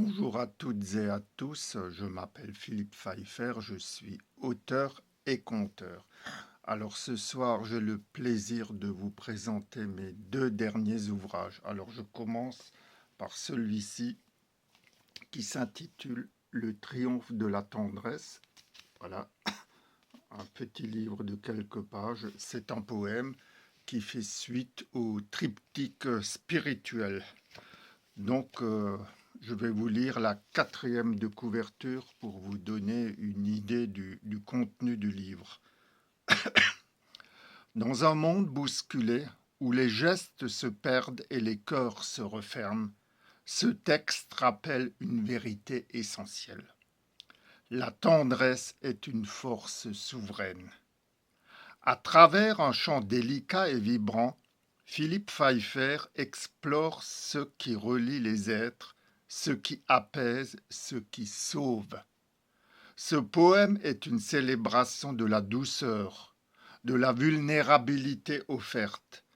Bonjour à toutes et à tous, je m'appelle Philippe Pfeiffer, je suis auteur et conteur. Alors ce soir, j'ai le plaisir de vous présenter mes deux derniers ouvrages. Alors je commence par celui-ci qui s'intitule Le triomphe de la tendresse. Voilà, un petit livre de quelques pages. C'est un poème qui fait suite au triptyque spirituel. Donc, je vais vous lire la quatrième de couverture pour vous donner une idée du contenu du livre. Dans un monde bousculé, où les gestes se perdent et les cœurs se referment, ce texte rappelle une vérité essentielle. La tendresse est une force souveraine. À travers un chant délicat et vibrant, Philippe Pfeiffer explore ce qui relie les êtres, ce qui apaise, ce qui sauve. Ce poème est une célébration de la douceur, de la vulnérabilité offerte,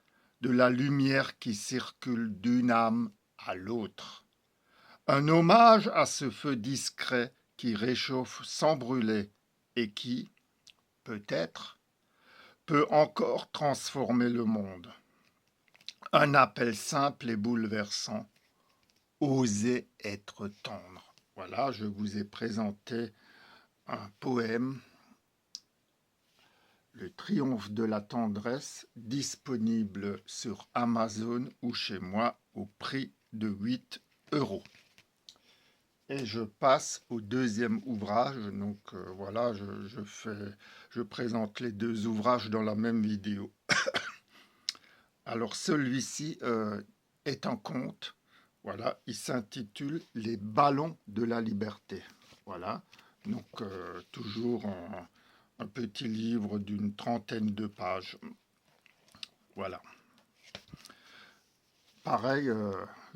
de la lumière qui circule d'une âme à l'autre. Un hommage à ce feu discret qui réchauffe sans brûler et qui, peut-être, peut encore transformer le monde. Un appel simple et bouleversant. Oser être tendre. Voilà, je vous ai présenté un poème, Le triomphe de la tendresse, disponible sur Amazon ou chez moi au prix de 8 euros. Et je passe au deuxième ouvrage. Donc voilà, je présente les deux ouvrages dans la même vidéo. Alors celui-ci est un conte. Voilà, il s'intitule Les ballons de la liberté. Voilà, donc toujours un petit livre d'une trentaine de pages. Voilà. Pareil,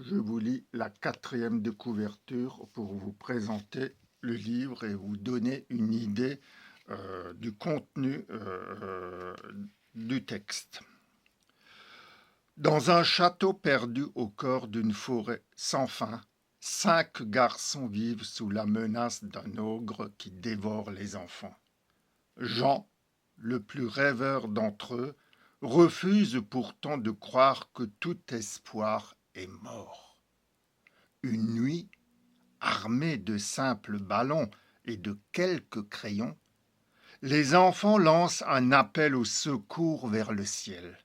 je vous lis la quatrième de couverture pour vous présenter le livre et vous donner une idée du contenu du texte. Dans un château perdu au cœur d'une forêt sans fin, 5 garçons vivent sous la menace d'un ogre qui dévore les enfants. Jean, le plus rêveur d'entre eux, refuse pourtant de croire que tout espoir est mort. Une nuit, armés de simples ballons et de quelques crayons, les enfants lancent un appel au secours vers le ciel.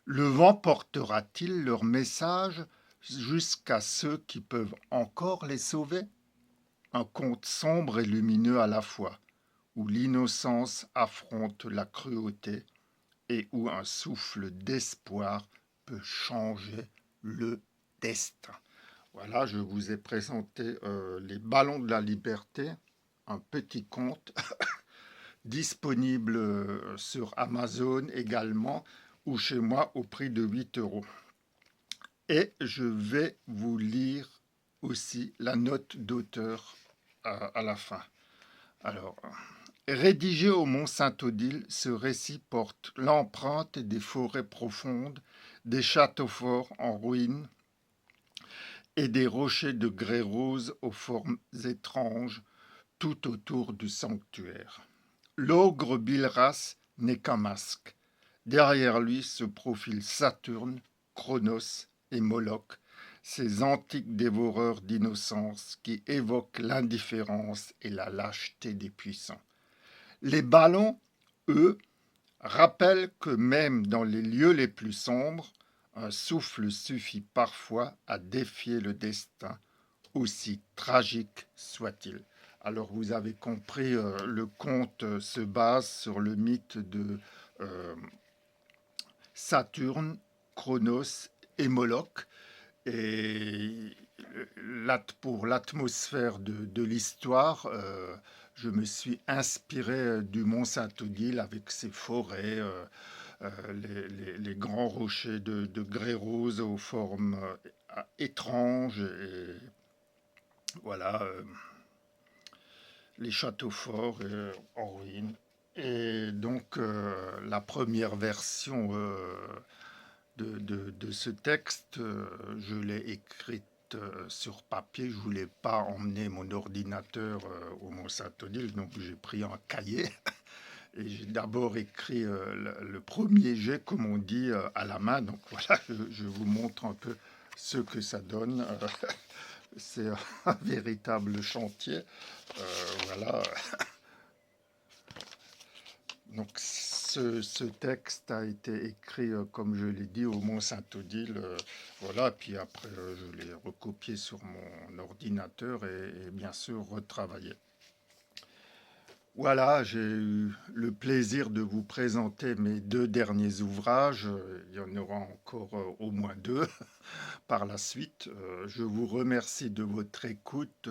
Le vent portera-t-il leur message jusqu'à ceux qui peuvent encore les sauver? Un conte sombre et lumineux à la fois, où l'innocence affronte la cruauté et où un souffle d'espoir peut changer le destin. Voilà, je vous ai présenté Les ballons de la liberté, un petit conte disponible sur Amazon également ou chez moi au prix de 8 euros. Et je vais vous lire aussi la note d'auteur à la fin. Alors, rédigé au Mont Saint-Odile, ce récit porte l'empreinte des forêts profondes, des châteaux forts en ruine et des rochers de grès rose aux formes étranges tout autour du sanctuaire. L'ogre Bilras n'est qu'un masque. Derrière lui se profilent Saturne, Chronos et Moloch, ces antiques dévoreurs d'innocence qui évoquent l'indifférence et la lâcheté des puissants. Les ballons, eux, rappellent que même dans les lieux les plus sombres, un souffle suffit parfois à défier le destin, aussi tragique soit-il. Alors vous avez compris, le conte se base sur le mythe de euh, Saturne, Chronos et Moloch. Et pour l'atmosphère de l'histoire, je me suis inspiré du Mont Saint-Odile avec ses forêts, les grands rochers de grès rose aux formes étranges, et voilà, les châteaux forts en ruine. Et donc la première version de ce texte, je l'ai écrite mettre sur papier. Je voulais pas emmener mon ordinateur au Mont-Saint-Odile, donc j'ai pris un cahier et j'ai d'abord écrit le premier jet, comme on dit, à la main. Donc voilà, je vous montre un peu ce que ça donne. C'est un véritable chantier. Voilà. Donc ce texte a été écrit, comme je l'ai dit, au Mont-Saint-Odile. Voilà, puis après, je l'ai recopié sur mon ordinateur et bien sûr retravaillé. Voilà, j'ai eu le plaisir de vous présenter mes deux derniers ouvrages. Il y en aura encore au moins deux par la suite. Je vous remercie de votre écoute.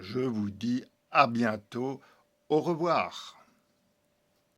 Je vous dis à bientôt. Au revoir.